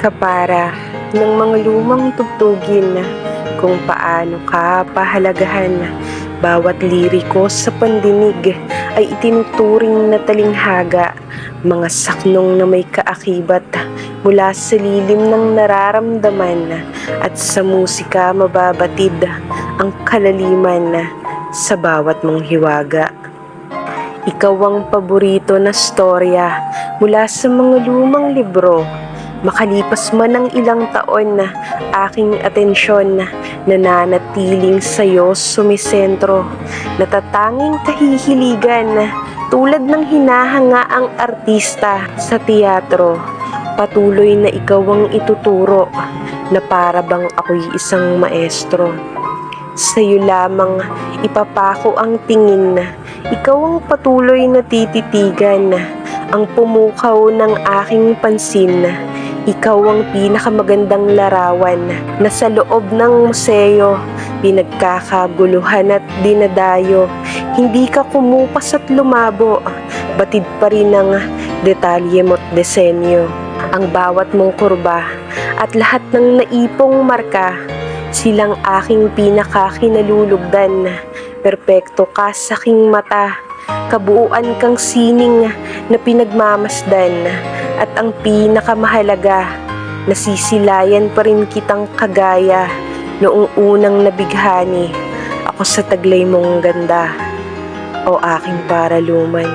Kapara ng mga lumang tugtugin kung paano ka pahalagahan. Bawat liriko sa pandinig ay itinuturing na talinghaga, mga saknong na may kaakibat mula sa lilim ng nararamdaman, at sa musika mababatid ang kalaliman sa bawat mong hiwaga. Ikaw ang paborito na storya mula sa mga lumang libro. Makalipas man ng ilang taon, aking atensyon nananatiling sa'yo sumisentro. Natatanging kahihiligan, tulad ng hinahanga ang artista sa teatro. Patuloy na ikaw ang ituturo, na para bang ako'y isang maestro. Sa'yo lamang ipapako ang tingin, ikaw ang patuloy na tititigan, ang pumukaw ng aking pansin. Ikaw ang pinakamagandang larawan na sa loob ng museo pinagkakaguluhan at dinadayo. Hindi ka kumupas at lumabo, batid pa rin ang detalye mo't disenyo. Ang bawat mong kurba at lahat ng naipong marka, silang aking pinakakinalulugdan. Perpekto ka sa aking mata, kabuuan kang sining na pinagmamasdan. At ang pinakamahalaga, nasisilayan pa rin kitang kagaya noong unang nabighani ako sa taglay mong ganda, o aking paraluman.